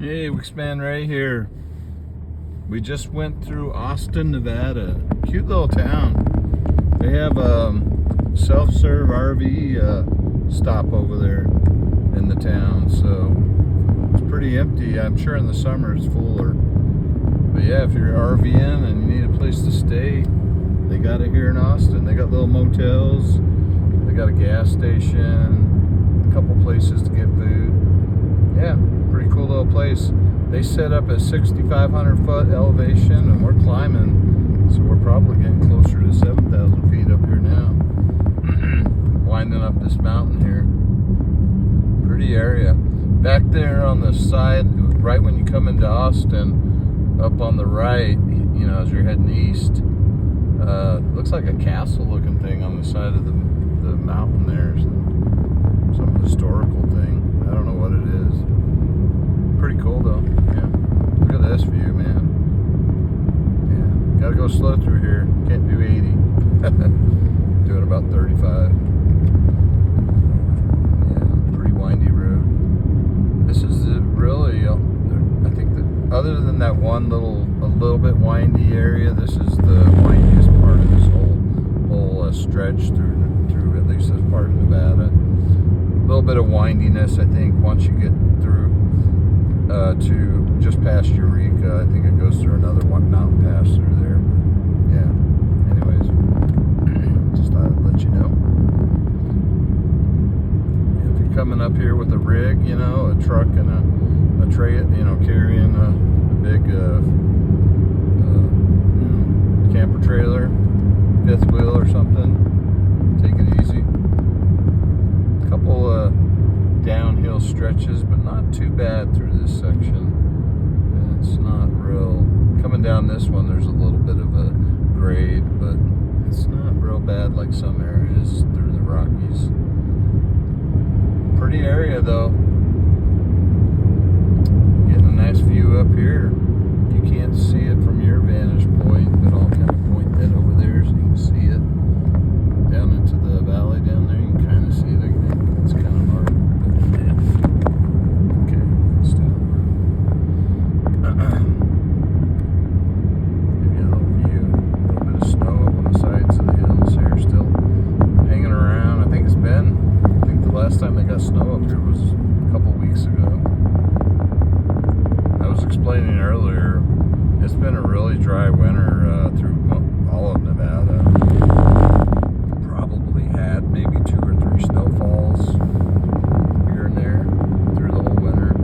Hey, Wixman Ray here. We just went through Austin, Nevada. Cute little town. They have a self-serve RV stop over there in the town, so it's pretty empty. I'm sure in the summer it's fuller. But yeah, if you're RVing and you need a place to stay, they got it here in Austin. They got little motels. They got a gas station, a couple places to get food. Yeah, pretty cool little place. They set up at 6,500 foot elevation, and we're climbing, so we're probably getting closer to 7,000 feet up here now. Winding up this mountain here. Pretty area. Back there on the side, right when you come into Austin, up on the right, you know, as you're heading east, looks like a castle-looking thing on the side of the mountain there. Some historical thing. I don't know what it is. Pretty cool though. Yeah. Look at this view, man. Yeah. Gotta go slow through here. Can't do 80. Doing about 35. Yeah. Pretty windy road. This is really, I think that other than that one a little bit windy area, this is the windiest part of this whole stretch through at least this part of Nevada. A little bit of windiness, I think, once you get through to just past Eureka. I think it goes through another one mountain pass through there. But yeah. Anyways, just thought I'd let you know. If you're coming up here with a rig, you know, a truck and a tray, you know, carrying a big camper trailer, fifth wheel or something, take it easy. Couple downhill stretches, but not too bad through this section. It's not real. Coming down this one, there's a little bit of a grade, but it's not real bad like some areas through the Rockies. Pretty area though. Getting a nice view up here. You can't see it from your vantage point, but I'll kind of point that over there so you can see it. Down into the valley down there, you can kind of see it, I think. It's kind of hard, but yeah. Okay, still. Give you a little view. A little bit of snow up on the sides of the hills here, still hanging around. I think the last time they got snow up here was a couple weeks ago. I was explaining earlier, it's been a really dry winter through all of Nevada. Probably had maybe 2 or 3 snowfalls here and there through the whole winter.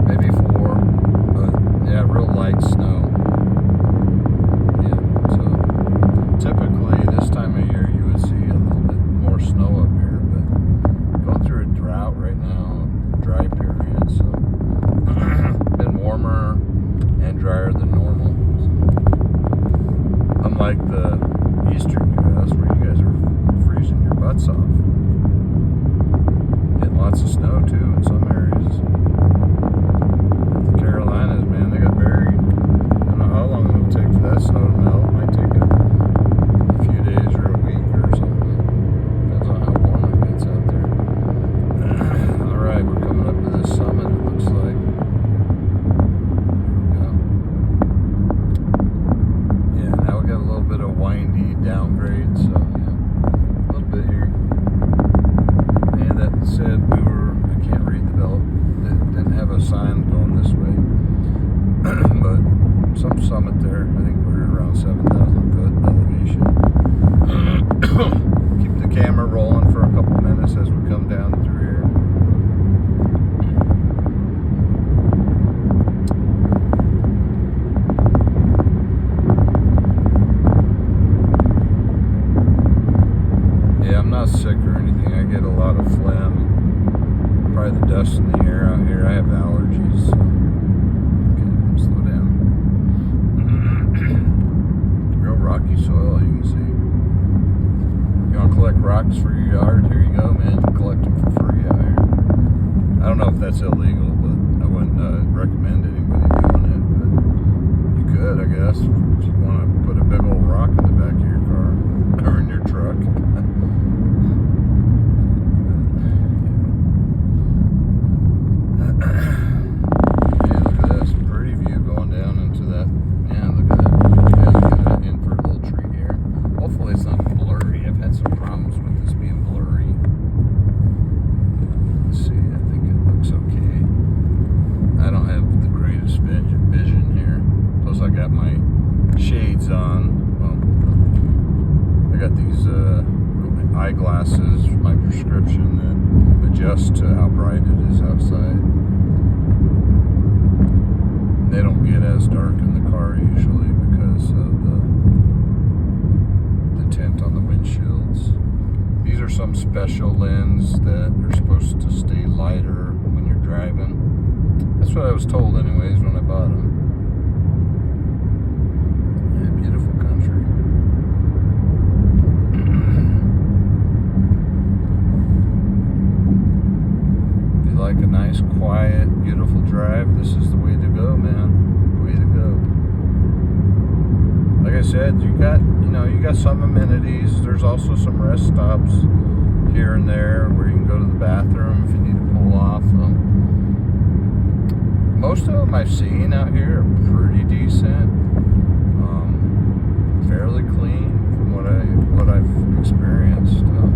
Maybe 4, but yeah, real light snow. Yeah, so typically this time of year you would see a little bit more snow up here, but going through a drought right now, dry period, so been warmer and drier than normal. So, unlike the eastern U.S. where you guys are freezing your butts off. Getting lots of snow too in some areas. The Carolinas, man, they got buried. I don't know how long it'll take for that snow to melt. It might take a few days or a week or something. Depends on how warm it gets out there. Alright, we're coming up to this summit, it looks like. Windy downgrade, so yeah, a little bit here. And that said, I can't read the belt. It didn't have a sign going this way. But some summit there, I think we're around 7,000 foot elevation. Keep the camera rolling for a couple minutes as we come down through here. Sick or anything. I get a lot of phlegm. Probably the dust in the air out here. I have allergies, so okay, slow down. Real rocky soil, you can see. You want to collect rocks for your yard? Here you go, man. Collect them for free out here. I don't know if that's illegal, but I wouldn't recommend anybody doing it, but you could, I guess, if you want to put a big old rock in the back of your car or in your truck. adjust to how bright it is outside. They don't get as dark in the car usually because of the tint on the windshields. These are some special lens that are supposed to stay lighter when you're driving. That's what I was told anyways when I bought them. Yeah, beautiful country. If you like a nice, quiet, beautiful drive, this is the way to go, man. Way to go. Like I said, you got some amenities. There's also some rest stops here and there where you can go to the bathroom if you need to pull off. Most of them I've seen out here are pretty decent, fairly clean from what I've experienced. Yeah.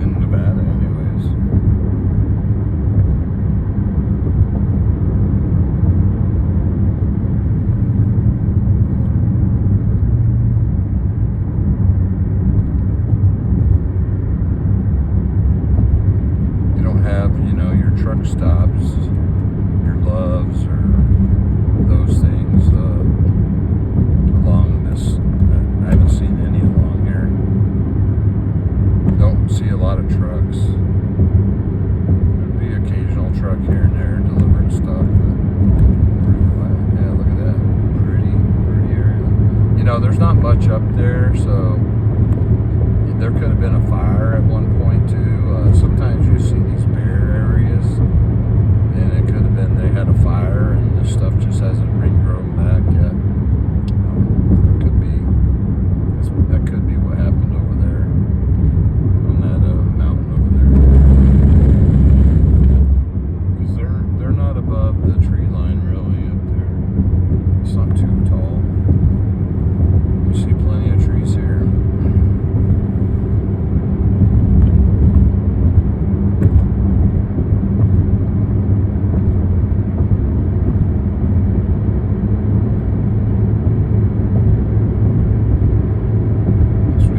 In Nevada, anyways. Have, your truck stops, your Loves, or those things along this. I haven't seen any along here. Don't see a lot of trucks. There'd be occasional truck here and there delivering stuff, but pretty quiet. Yeah, look at that. Pretty area. There's not much up there, so there could have been a fire at one point too. Sometimes you see these bare areas, and it could have been they had a fire and this stuff just hasn't regrown back yet. That could be what happened over there on that mountain over there. Because they're not above the tree line really up there. It's not too tall. You see plenty of trees here.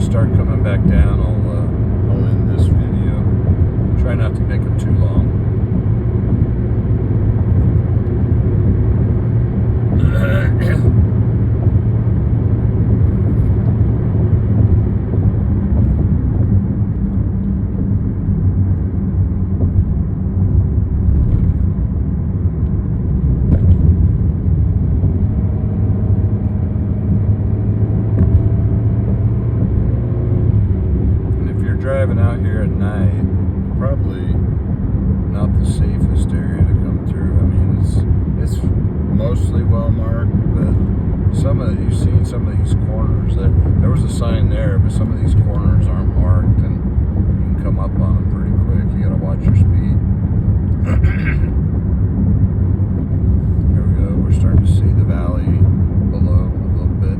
Start coming back down, I'll end this video. Try not to make them too long. Driving out here at night, probably not the safest area to come through. I mean, it's mostly well marked, but you've seen some of these corners. There was a sign there, but some of these corners aren't marked, and you can come up on them pretty quick. You gotta watch your speed. Here we go. We're starting to see the valley below a little bit.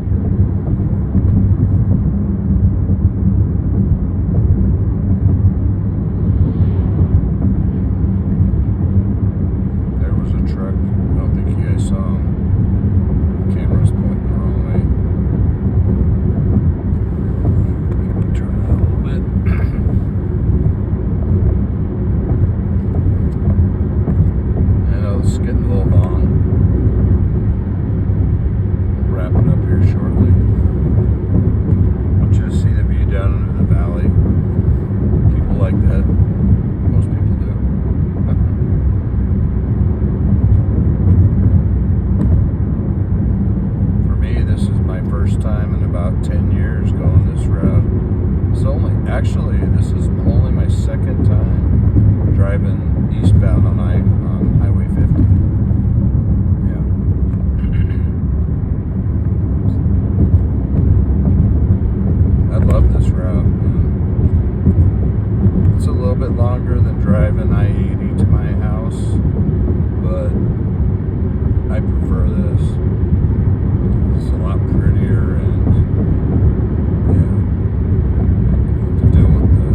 Time in about 10 years going this route. Actually, this is only my second time driving eastbound on Highway 50. Yeah. I love this route. It's a little bit longer than driving I-80 to my house, but I prefer this. It's a lot prettier and to deal with the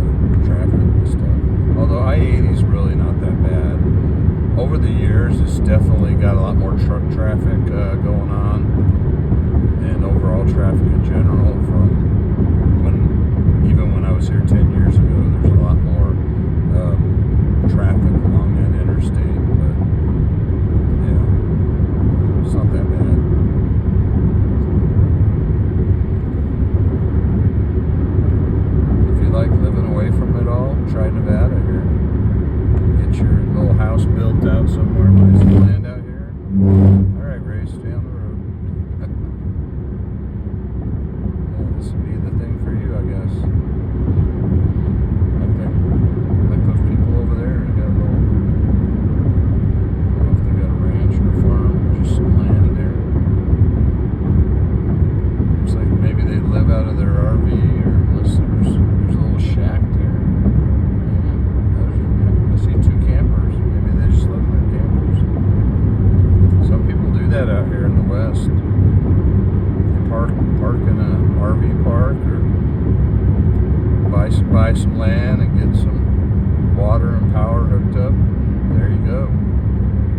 traffic and stuff. Although I-80 is really not that bad. Over the years, it's definitely got a lot more truck traffic going on, and overall traffic in general from even when I was here camped out somewhere, buy some land out here. Alright, Ray, stay on the road. Yeah, this would be the thing for you, I guess. Like those people over there, they got a little, I don't know if they got a ranch or a farm, or just some land there. Looks like maybe they live out of their RV, or unless there's a little shack there. I see two campers. Maybe they just live in their campers. Some people do that out here in the West. They park in a RV park, or buy some land and get some water and power hooked up. There you go.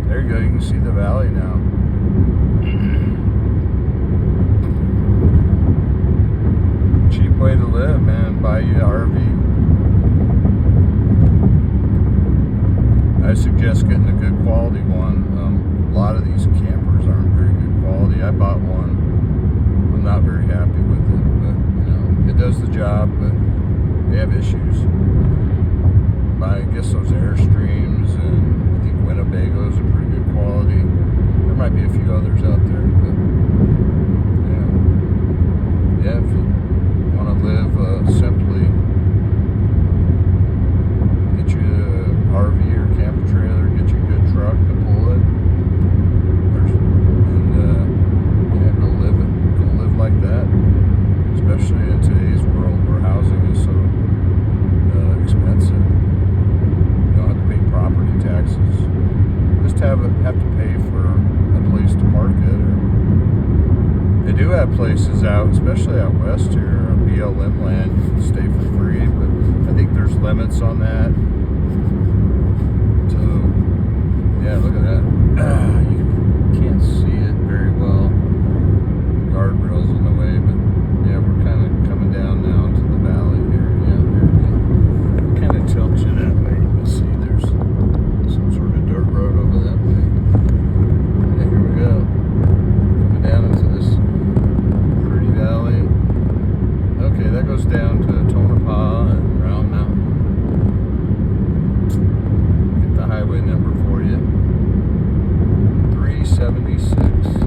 There you go. You can see the valley now. Cheap way to live, man. Buy you an RV. I suggest getting a good quality one. A lot of these campers aren't very good quality. I bought one. I'm not very happy with it, but it does the job, but they have issues. I guess those Airstreams and I think Winnebago's are pretty good quality. There might be a few others out there, but yeah, if you want to live simply, get you an RV or camper trailer, get you a good truck to pull it, and go live like that. Especially in today's world where housing is so expensive. You don't have to pay property taxes. Just have to pay for a place to park it. Or they do have places out, especially out west here, on BLM land, you can stay for free, but I think there's limits on that. So, yeah, look at that. You can't see it very well. The guardrail's in the way, but yeah, we're kind of coming down now into the valley here. Yeah, there we go. Kind of tilt you that way. You can see there's some sort of dirt road over that way. Yeah, here we go. Coming down into this pretty valley. Okay, that goes down to Tonopah and Round Mountain. Get the highway number for you. 376.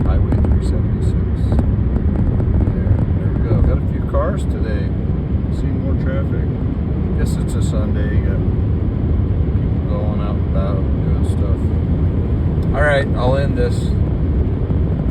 Highway 376. There we go. Got a few cars today. See more traffic. Guess it's a Sunday. You got people going out and about doing stuff. Alright, I'll end this.